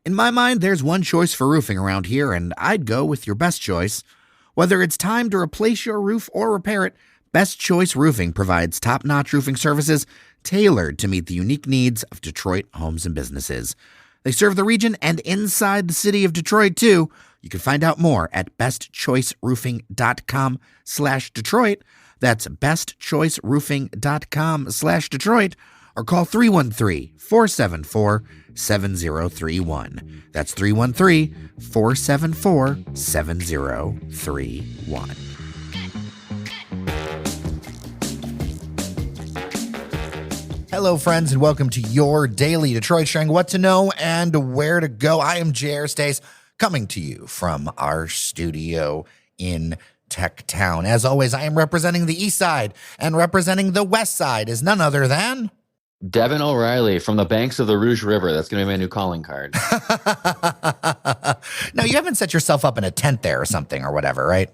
In my mind, there's one choice for roofing around here, and I'd go with your best choice. Whether it's time to replace your roof or repair it, Best Choice Roofing provides top-notch roofing services tailored to meet the unique needs of Detroit homes and businesses. They serve the region and inside the city of Detroit, too. You can find out more at bestchoiceroofing.com/Detroit. That's bestchoiceroofing.com/Detroit, or call 313-474-7031. That's 313-474-7031. Hello, friends, and welcome to your daily Detroit, sharing what to know and where to go. I am J.R. Stace, coming to you from our studio in Tech Town. As always, I am representing the East Side, and representing the West Side is none other than Devon O'Reilly from the banks of the Rouge River. That's going to be my new calling card. Now, you haven't set yourself up in a tent there or something or whatever, right?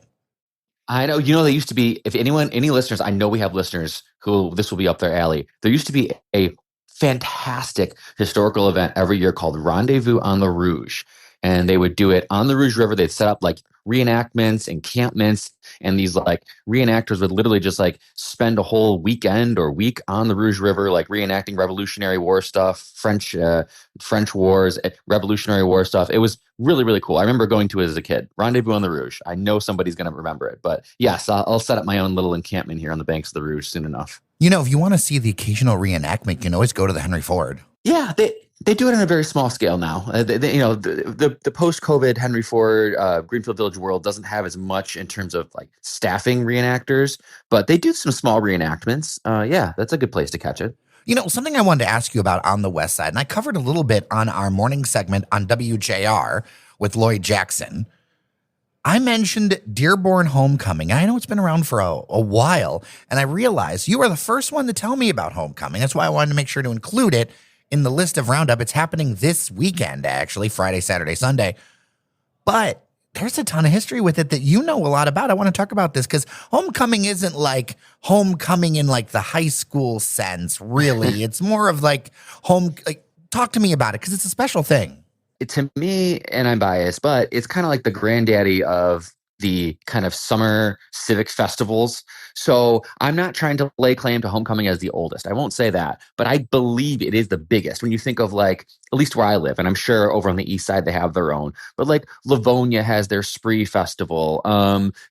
I know, they used to be, if any listeners, I know we have listeners who this will be up their alley. There used to be a fantastic historical event every year called Rendezvous on the Rouge. And they would do it on the Rouge River. They'd set up like reenactments, encampments, and these like reenactors would literally just like spend a whole weekend or week on the Rouge River, like reenacting Revolutionary War stuff, French wars, Revolutionary War stuff. It was really, really cool. I remember going to it as a kid. Rendezvous on the Rouge. I know somebody's going to remember it, but yes, I'll set up my own little encampment here on the banks of the Rouge soon enough. You know, if you want to see the occasional reenactment, you can always go to the Henry Ford. Yeah, they do it on a very small scale now. The post-COVID Henry Ford Greenfield Village world doesn't have as much in terms of like staffing reenactors, but they do some small reenactments. Yeah, that's a good place to catch it. You know, something I wanted to ask you about on the West Side, and I covered a little bit on our morning segment on WJR with Lloyd Jackson. I mentioned Dearborn Homecoming. I know it's been around for a while, and I realized you are the first one to tell me about Homecoming. That's why I wanted to make sure to include it in the list of roundup. It's happening this weekend, actually, Friday, Saturday, Sunday. But there's a ton of history with it that you know a lot about. I want to talk about this because homecoming isn't like homecoming in like the high school sense, really. It's more of like talk to me about it because it's a special thing. To me, and I'm biased, but it's kind of like the granddaddy of the kind of summer civic festivals. So I'm not trying to lay claim to homecoming as the oldest. I won't say that, but I believe it is the biggest. When you think of like, at least where I live, and I'm sure over on the east side they have their own, but like Livonia has their Spree Festival.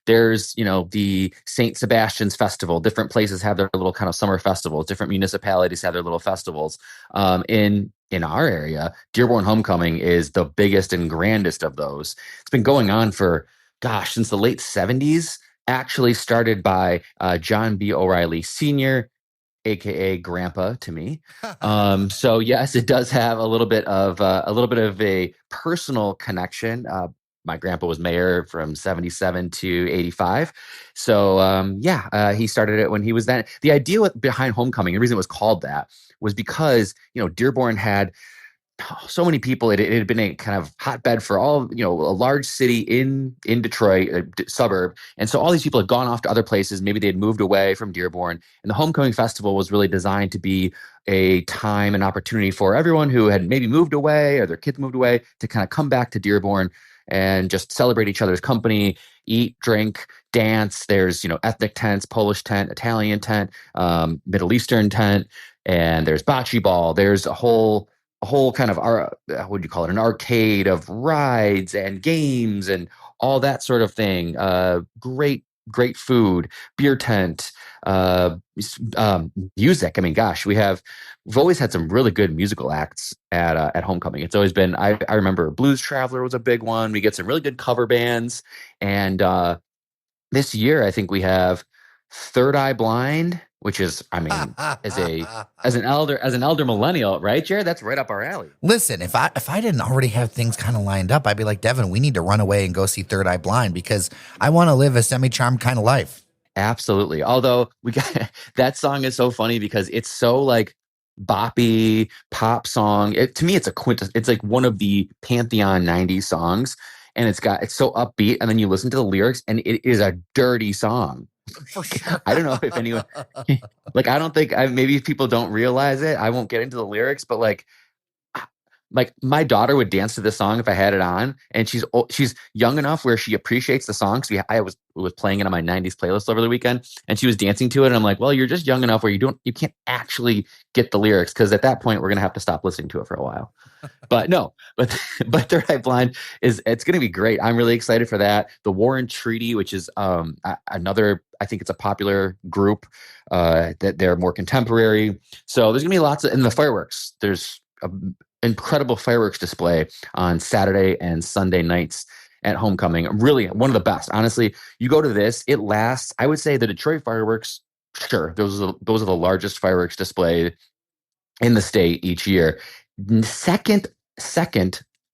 There's, the St. Sebastian's Festival. Different places have their little kind of summer festivals. Different municipalities have their little festivals. In our area, Dearborn Homecoming is the biggest and grandest of those. It's been going on for since the late 70s, actually started by John B. O'Reilly Sr., aka Grandpa to me. So yes, it does have a little bit of a personal connection. My grandpa was mayor from 77 to 85. So he started it when he was then. The idea behind Homecoming, the reason it was called that was because, Dearborn had so many people. It had been a kind of hotbed for all, a large city in Detroit, a suburb. And so all these people had gone off to other places. Maybe they had moved away from Dearborn. And the Homecoming Festival was really designed to be a time and opportunity for everyone who had maybe moved away or their kids moved away to kind of come back to Dearborn and just celebrate each other's company, eat, drink, dance. There's, ethnic tents, Polish tent, Italian tent, Middle Eastern tent, and there's bocce ball. There's a whole kind of, what would you call it, an arcade of rides and games and all that sort of thing. Great food, beer tent, music. I mean, gosh, we've always had some really good musical acts at Homecoming. It's always been, I remember Blues Traveler was a big one. We get some really good cover bands. And this year, I think we have Third Eye Blind, which is, I mean, as an elder millennial, right, Jared? That's right up our alley. Listen, if I didn't already have things kind of lined up, I'd be like, Devon, we need to run away and go see Third Eye Blind because I want to live a semi-charmed kind of life. Absolutely. Although that song is so funny because it's so like boppy pop song. To me, it's it's like one of the Pantheon 90s songs, and it's so upbeat. And then you listen to the lyrics, and it is a dirty song. For sure. I don't know if anyone like, I don't think maybe people don't realize it. I won't get into the lyrics, but like like my daughter would dance to this song if I had it on, and she's young enough where she appreciates the song. So I was playing it on my 90s playlist over the weekend, and she was dancing to it. And I'm like, well, you're just young enough where you can't actually get the lyrics, because at that point we're gonna have to stop listening to it for a while. But no, but Third Eye Blind it's going to be great. I'm really excited for that. The Warren Treaty, which is another, I think it's a popular group that they're more contemporary. So there's going to be lots of, and the fireworks. There's an incredible fireworks display on Saturday and Sunday nights at Homecoming. Really one of the best. Honestly, you go to this, it lasts. I would say the Detroit fireworks. Sure, those are the largest fireworks display in the state each year. Second,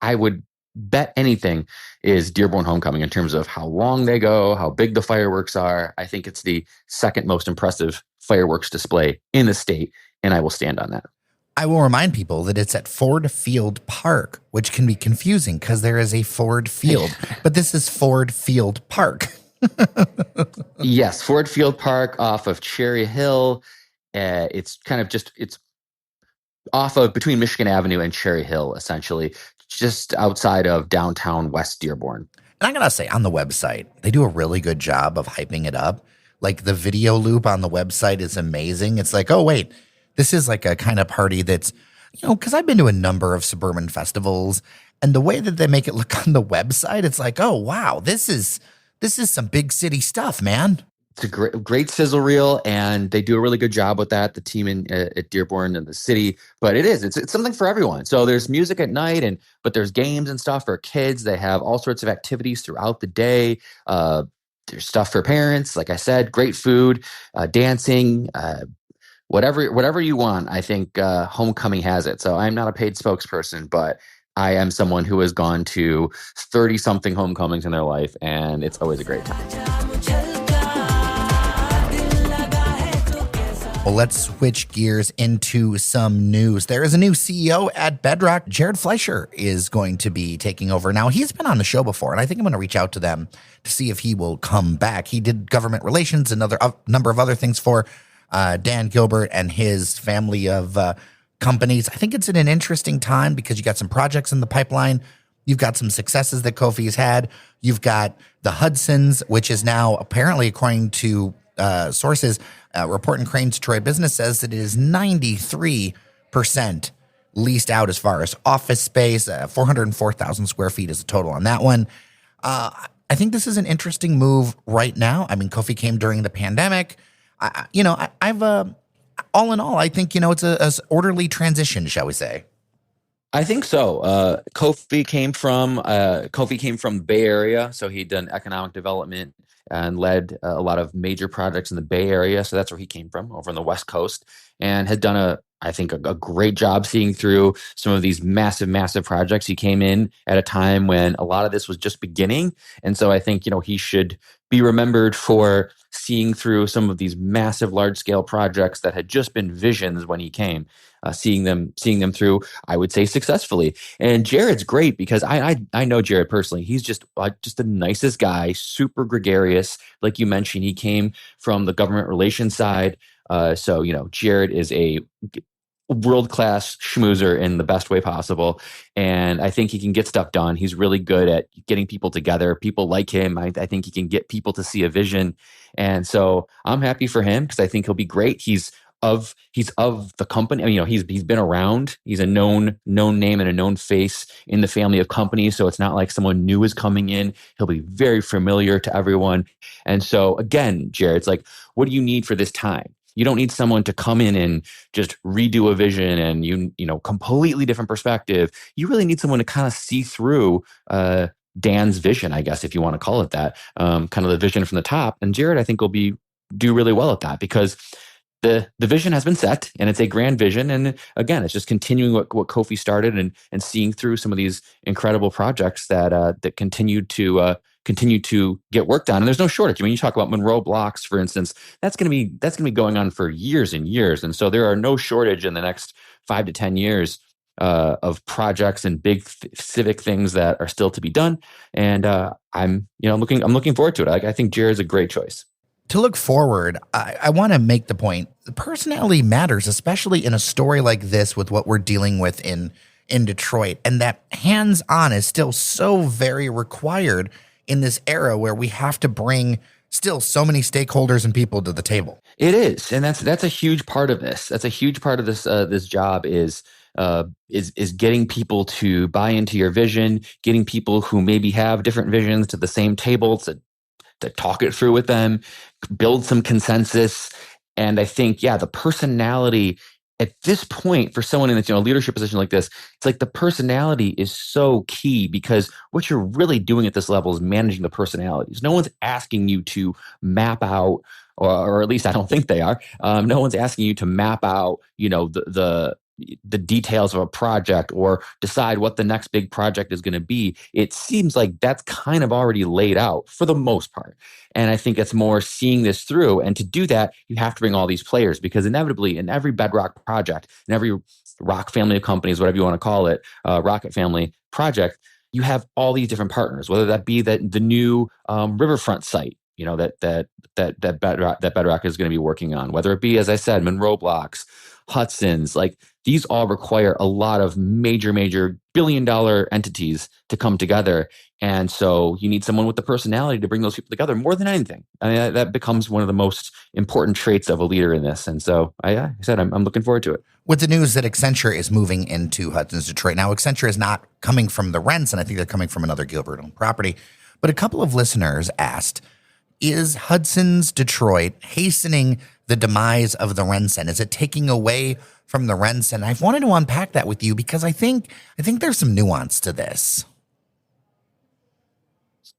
I would bet anything is Dearborn Homecoming in terms of how long they go, how big the fireworks are. I think it's the second most impressive fireworks display in the state, and I will stand on that. I will remind people that it's at Ford Field Park, which can be confusing because there is a Ford Field, but this is Ford Field Park. Yes, Ford Field Park off of Cherry Hill. It's kind of it's off of between Michigan Avenue and Cherry Hill, essentially, just outside of downtown West Dearborn. And I gotta say, on the website, they do a really good job of hyping it up. Like the video loop on the website is amazing. It's like, oh, wait, this is like a kind of party that's, because I've been to a number of suburban festivals, and the way that they make it look on the website, it's like, oh, wow, this is some big city stuff, man. It's a great sizzle reel, and they do a really good job with that. The team at Dearborn and the city, but it's something for everyone. So there's music at night, but there's games and stuff for kids. They have all sorts of activities throughout the day. There's stuff for parents, like I said, great food, dancing, whatever you want. I think Homecoming has it. So I'm not a paid spokesperson, but I am someone who has gone to 30-something homecomings in their life, and it's always a great time. Well, let's switch gears into some news. There is a new CEO at Bedrock. Jared Fleischer is going to be taking over. Now, he's been on the show before, and I think I'm going to reach out to them to see if he will come back. He did government relations and a number of other things for Dan Gilbert and his family of companies. I think it's in an interesting time because you got some projects in the pipeline. You've got some successes that Kofi's had. You've got the Hudsons, which is now apparently, according to sources, reporting Crane's Detroit Business says that it is 93% leased out as far as office space. 404,000 square feet is the total on that one. I think this is an interesting move right now. I mean, Kofi came during the pandemic. I've all in all, I think, it's a orderly transition, shall we say. I think so. Kofi came from the Bay Area, so he'd done economic development and led a lot of major projects in the Bay Area. So that's where he came from, over on the West Coast, and had done I think a great job seeing through some of these massive projects. He came in at a time when a lot of this was just beginning, and so I think he should be remembered for seeing through some of these massive, large-scale projects that had just been visions when he came. Seeing them through, I would say, successfully. And Jared's great because I know Jared personally. He's just the nicest guy, super gregarious. Like you mentioned, he came from the government relations side. So Jared is a world-class schmoozer in the best way possible. And I think he can get stuff done. He's really good at getting people together. People like him. I think he can get people to see a vision. And so I'm happy for him because I think he'll be great. He's of the company. I mean, he's been around. He's a known name and a known face in the family of companies. So it's not like someone new is coming in. He'll be very familiar to everyone. And so again, Jared, it's like, what do you need for this time? You don't need someone to come in and just redo a vision and completely different perspective. You really need someone to kind of see through Dan's vision, I guess, if you want to call it that, kind of the vision from the top. And Jared, I think, will do really well at that because the vision has been set and it's a grand vision. And again, it's just continuing what Kofi started and seeing through some of these incredible projects that continue to get worked on. And there's no shortage. I mean, you talk about Monroe Blocks, for instance, that's going to be going on for years and years. And so there are no shortage in the next 5 to 10 years of projects and big civic things that are still to be done. And I'm looking forward to it. I think Jared's a great choice. To look forward, I want to make the point, personality matters, especially in a story like this with what we're dealing with in in Detroit. And that hands-on is still so very required in this era where we have to bring still so many stakeholders and people to the table. It is, and that's a huge part of this. That's a huge part of this this job is getting people to buy into your vision, getting people who maybe have different visions to the same table to talk it through with them, build some consensus. And I think, the personality at this point for someone in a leadership position like this, it's like the personality is so key, because what you're really doing at this level is managing the personalities. No one's asking you to map out, or at least I don't think they are. No one's asking you to map out, the details of a project or decide what the next big project is going to be. It seems like that's kind of already laid out for the most part. And I think it's more seeing this through. And to do that, you have to bring all these players, because inevitably in every Bedrock project, in every Rock family of companies, whatever you want to call it, Rocket family project, you have all these different partners, whether that be the new riverfront site, that Bedrock is going to be working on, whether it be, as I said, Monroe Blocks, Hudson's, like these all require a lot of major billion-dollar entities to come together. And so you need someone with the personality to bring those people together more than anything. I mean, that becomes one of the most important traits of a leader in this. And so I said, I'm looking forward to it. With the news that Accenture is moving into Hudson's Detroit. Now, Accenture is not coming from the RenCen. I think they're coming from another Gilbert-owned property. But a couple of listeners asked, is Hudson's Detroit hastening the demise of the RenCen? Is it taking away from the RenCen? I've wanted to unpack that with you, because I think there's some nuance to this.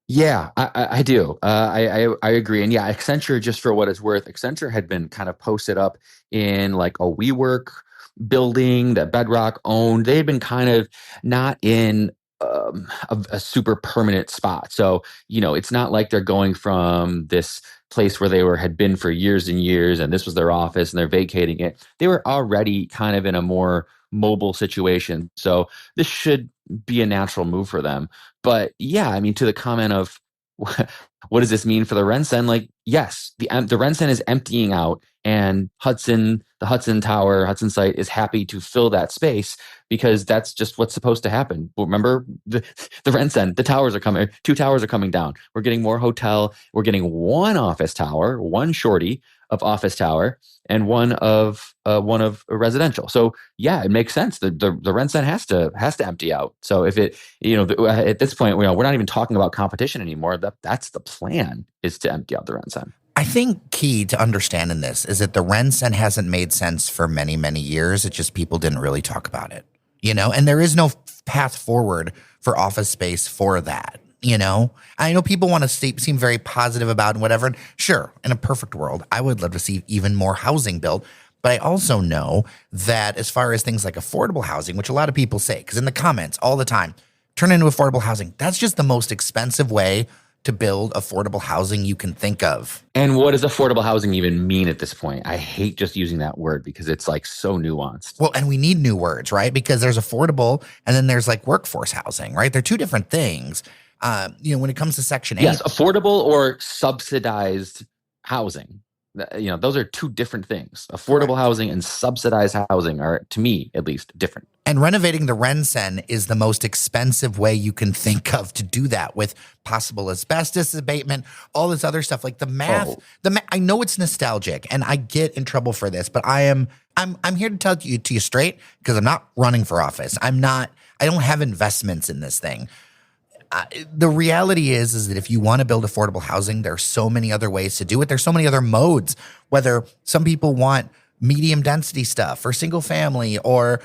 Yeah, I do. I agree. And Accenture, just for what it's worth, Accenture had been kind of posted up in like a WeWork building that Bedrock owned. They had been kind of not in a super permanent spot. So, it's not like they're going from this place where they had been for years and years, and this was their office and they're vacating it. They were already kind of in a more mobile situation. So this should be a natural move for them. But to the comment of what does this mean for the RenCen? Like, yes, the RenCen is emptying out, and the Hudson Tower, Hudson site is happy to fill that space, because that's just what's supposed to happen. Remember, the RenCen, the towers are coming, 2 towers are coming down. We're getting more hotel. We're getting 1 office tower, 1 shorty of office tower, and one of residential. So it makes sense. The RenCen has to empty out. So if it, at this point, we're not even talking about competition anymore. That's the plan, is to empty out the RenCen. I think key to understand in this is that the RenCen hasn't made sense for many, many years. It just people didn't really talk about it, and there is no path forward for office space for that. I know people want to seem very positive about and whatever. Sure, in a perfect world, I would love to see even more housing built. But I also know that as far as things like affordable housing, which a lot of people say, because in the comments all the time, turn into affordable housing. That's just the most expensive way to build affordable housing you can think of. And what does affordable housing even mean at this point? I hate just using that word, because it's like so nuanced. Well, and we need new words, right? Because there's affordable and then there's like workforce housing, right? They're two different things. When it comes to Section 8. Yes, affordable or subsidized housing. Those are two different things. Affordable housing and subsidized housing are, to me at least, different. And renovating the RenCen is the most expensive way you can think of to do that, with possible asbestos abatement, all this other stuff. Like the math, I know it's nostalgic, and I get in trouble for this, but I'm here to tell you straight, because I'm not running for office. I don't have investments in this thing. The reality is that if you want to build affordable housing, there are so many other ways to do it. There's so many other modes, whether some people want medium density stuff or single family or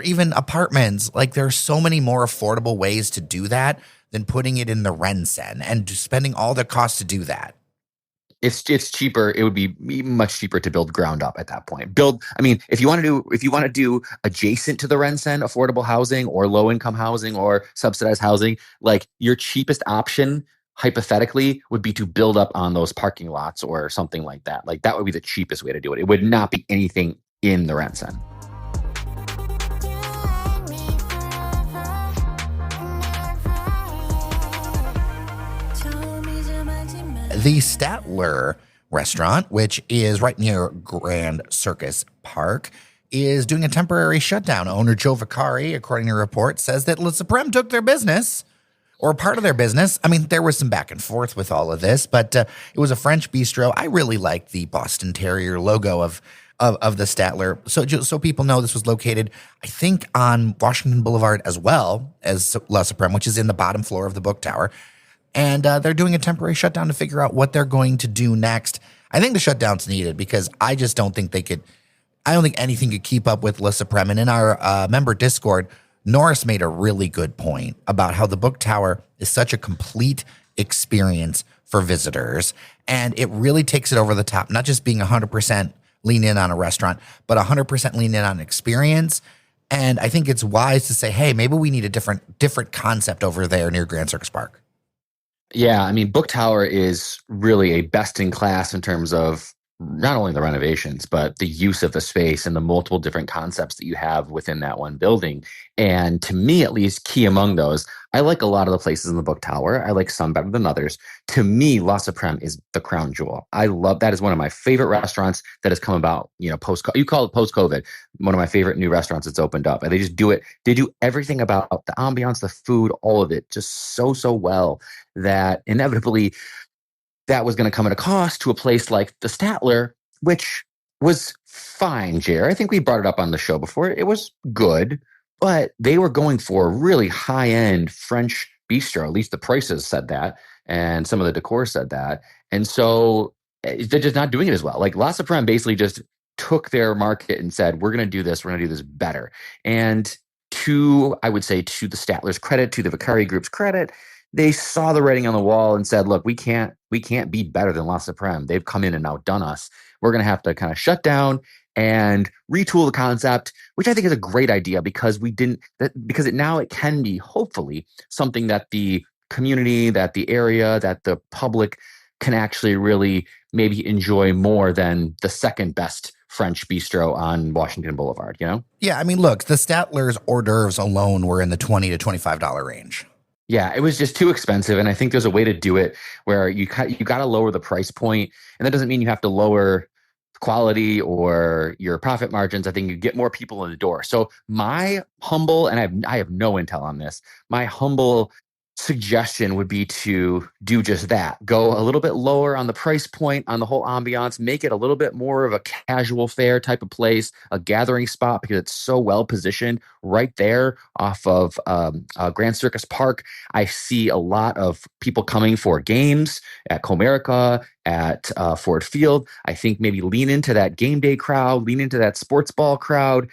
even apartments. Like, there are so many more affordable ways to do that than putting it in the RenCen and spending all the costs to do that. It's cheaper. It would be much cheaper to build ground up at that point. If you want to do adjacent to the RenCen affordable housing or low income housing or subsidized housing, like your cheapest option hypothetically would be to build up on those parking lots or something like that. Like, that would be the cheapest way to do it. It would not be anything in the RenCen. The Statler restaurant, which is right near Grand Circus Park, is doing a temporary shutdown. Owner Joe Vicari, according to a report, says that Le Supreme took their business or part of their business. I mean, there was some back and forth with all of this, but it was a French bistro. I really like the Boston Terrier logo of the Statler. So people know this was located, I think, on Washington Boulevard as well as La Supreme, which is in the bottom floor of the book tower. And they're doing a temporary shutdown to figure out what they're going to do next. I think the shutdown's needed because I just don't think I don't think anything could keep up with La Supreme. And in our member Discord, Norris made a really good point about how the book tower is such a complete experience for visitors. And it really takes it over the top, not just being 100% lean in on a restaurant, but 100% lean in on experience. And I think it's wise to say, hey, maybe we need a different concept over there near Grand Circus Park. Yeah, I mean, Book Tower is really a best in class in terms of not only the renovations, but the use of the space and the multiple different concepts that you have within that one building. And to me, at least, key among those, I like a lot of the places in the Book Tower. I like some better than others. To me, La Supreme is the crown jewel. I love that. Is one of my favorite restaurants that has come about, you call it post-COVID, one of my favorite new restaurants that's opened up. And they just do it. They do everything about the ambiance, the food, all of it just so well that inevitably that was going to come at a cost to a place like the Statler, which was fine, Jer. I think we brought it up on the show before. It was good, but they were going for a really high-end French bistro. At least the prices said that, and some of the decor said that. And so they're just not doing it as well. Like La Supreme basically just took their market and said, we're going to do this. We're going to do this better. And I would say to the Statler's credit, to the Vicari Group's credit, they saw the writing on the wall and said, look, we can't be better than La Supreme. They've come in and outdone us. We're going to have to kind of shut down and retool the concept, which I think is a great idea because it can be hopefully something that the community, that the area, that the public can actually really maybe enjoy more than the second best French bistro on Washington Boulevard, Yeah, I mean, look, the Statler's hors d'oeuvres alone were in the $20 to $25 range. Yeah, it was just too expensive, and I think there's a way to do it where you got to lower the price point, and that doesn't mean you have to lower quality or your profit margins. I think you get more people in the door. So my humble, and I have no intel on this, my humble suggestion would be to do just that. Go a little bit lower on the price point, on the whole ambiance, make it a little bit more of a casual fare type of place, a gathering spot, because it's so well positioned right there off of Grand Circus Park. I see a lot of people coming for games at Comerica, at Ford Field. I think maybe lean into that game day crowd, lean into that sports ball crowd.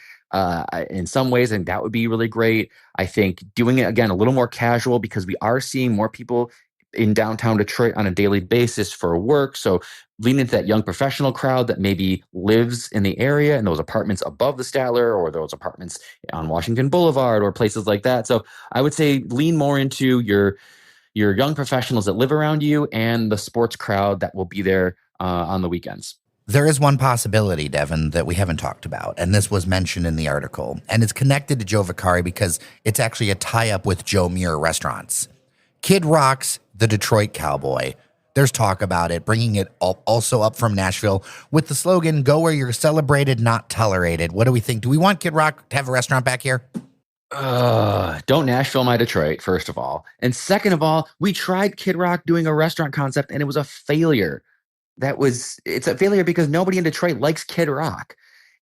In some ways, and that would be really great. I think doing it again a little more casual because we are seeing more people in downtown Detroit on a daily basis for work. So lean into that young professional crowd that maybe lives in the area and those apartments above the Statler or those apartments on Washington Boulevard or places like that. So I would say lean more into your young professionals that live around you and the sports crowd that will be there on the weekends. There is one possibility, Devon, that we haven't talked about, and this was mentioned in the article, and it's connected to Joe Vicari because it's actually a tie-up with Joe Muir Restaurants. Kid Rock's The Detroit Cowboy. There's talk about it, bringing it also up from Nashville with the slogan, go where you're celebrated, not tolerated. What do we think? Do we want Kid Rock to have a restaurant back here? Don't Nashville my Detroit, first of all. And second of all, we tried Kid Rock doing a restaurant concept, and it was a failure. It's a failure because nobody in Detroit likes Kid Rock.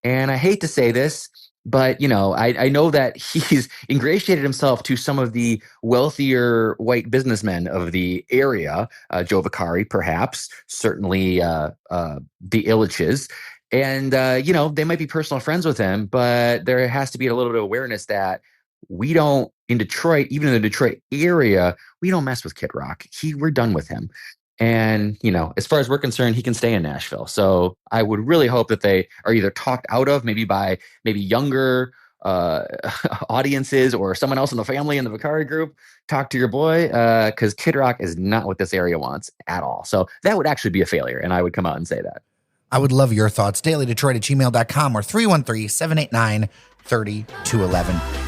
And I hate to say this, but, I know that he's ingratiated himself to some of the wealthier white businessmen of the area, Joe Vicari, perhaps, certainly the Illiches. And, they might be personal friends with him, but there has to be a little bit of awareness that we don't, in Detroit, even in the Detroit area, we don't mess with Kid Rock. We're done with him. And, as far as we're concerned, he can stay in Nashville. So I would really hope that they are either talked out of by younger audiences or someone else in the family in the Vicari group. Talk to your boy because Kid Rock is not what this area wants at all. So that would actually be a failure. And I would come out and say that. I would love your thoughts. dailydetroit@gmail.com or 313-789-3211.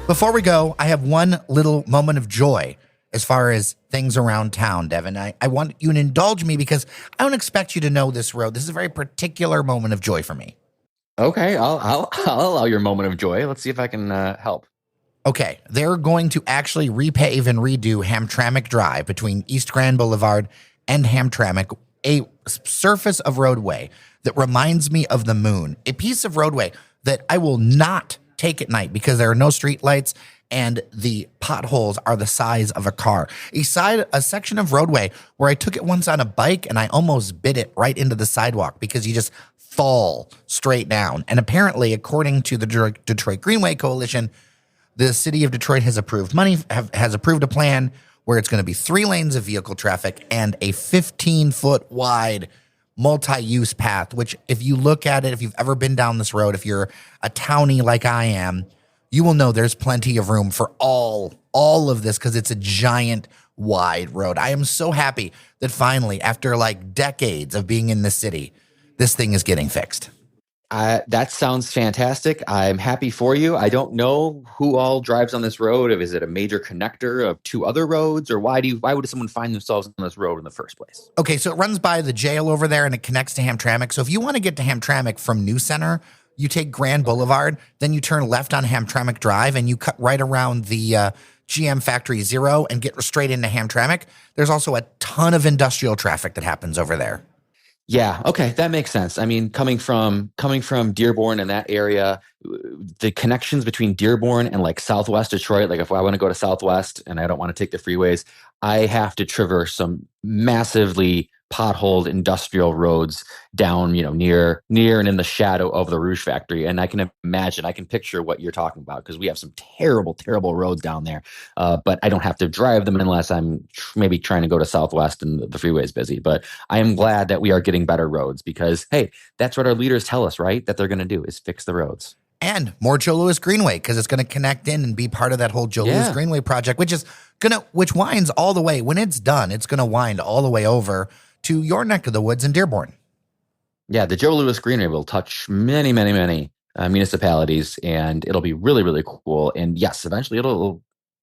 Before we go, I have one little moment of joy. as far as things around town, Devon. I want you to indulge me because I don't expect you to know this road. This is a very particular moment of joy for me. Okay, I'll allow your moment of joy. Let's see if I can help. Okay, they're going to actually repave and redo Hamtramck Drive between East Grand Boulevard and Hamtramck, a surface of roadway that reminds me of the moon, a piece of roadway that I will not take at night because there are no street lights and the potholes are the size of a car. A section of roadway where I took it once on a bike and I almost bit it right into the sidewalk because you just fall straight down. And apparently, according to the Detroit Greenway Coalition, the city of Detroit has approved a plan where it's going to be 3 lanes of vehicle traffic and a 15-foot wide multi-use path, which if you look at it, if you've ever been down this road, if you're a townie like I am, you will know there's plenty of room for all of this because it's a giant wide road. I am so happy that finally, after like decades of being in the city, this thing is getting fixed. That sounds fantastic. I'm happy for you. I don't know who all drives on this road. Is it a major connector of 2 other roads, or why would someone find themselves on this road in the first place? Okay, so it runs by the jail over there and it connects to Hamtramck. So if you want to get to Hamtramck from New Center, you take Grand Boulevard, then you turn left on Hamtramck Drive and you cut right around the GM Factory Zero and get straight into Hamtramck. There's also a ton of industrial traffic that happens over there. Yeah. Okay. That makes sense. I mean, coming from Dearborn and that area, the connections between Dearborn and like Southwest Detroit, like if I want to go to Southwest and I don't want to take the freeways, I have to traverse some massively potholed industrial roads down, near and in the shadow of the Rouge factory. And I can picture what you're talking about because we have some terrible, terrible roads down there. But I don't have to drive them unless I'm maybe trying to go to Southwest and the freeway is busy. But I am glad that we are getting better roads because, hey, that's what our leaders tell us, right? That they're going to do is fix the roads. And more Joe Louis Greenway because it's going to connect in and be part of that whole Joe Louis Greenway project, which winds all the way. When it's done, it's going to wind all the way over to your neck of the woods in Dearborn. Yeah, the Joe Louis Greenway will touch many, many, many municipalities, and it'll be really, really cool. And yes, eventually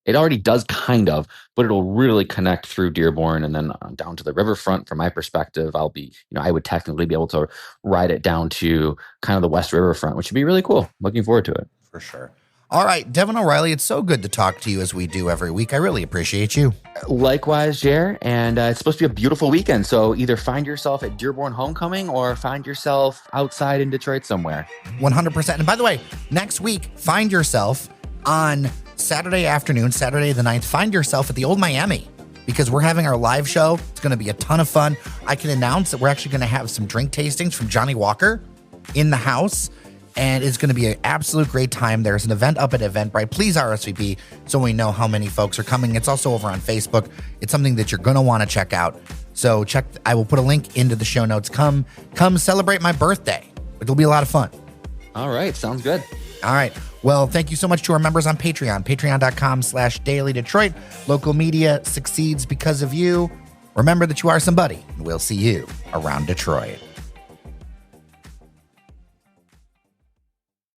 it already does kind of, but it'll really connect through Dearborn and then down to the riverfront. From my perspective, I would technically be able to ride it down to kind of the West Riverfront, which would be really cool. Looking forward to it. For sure. All right, Devon O'Reilly, it's so good to talk to you as we do every week. I really appreciate you. Likewise, Jer, and it's supposed to be a beautiful weekend, so either find yourself at Dearborn Homecoming or find yourself outside in Detroit somewhere. 100%. And by the way, next week, find yourself on Saturday afternoon, Saturday the 9th, find yourself at the Old Miami because we're having our live show. It's going to be a ton of fun. I can announce that we're actually going to have some drink tastings from Johnny Walker in the house. And it's going to be an absolute great time. There's an event up at Eventbrite. Please RSVP so we know how many folks are coming. It's also over on Facebook. It's something that you're going to want to check out. So I will put a link into the show notes. Come celebrate my birthday. It'll be a lot of fun. All right. Sounds good. All right. Well, thank you so much to our members on Patreon, patreon.com/dailydetroit. Local media succeeds because of you. Remember that you are somebody, and we'll see you around Detroit.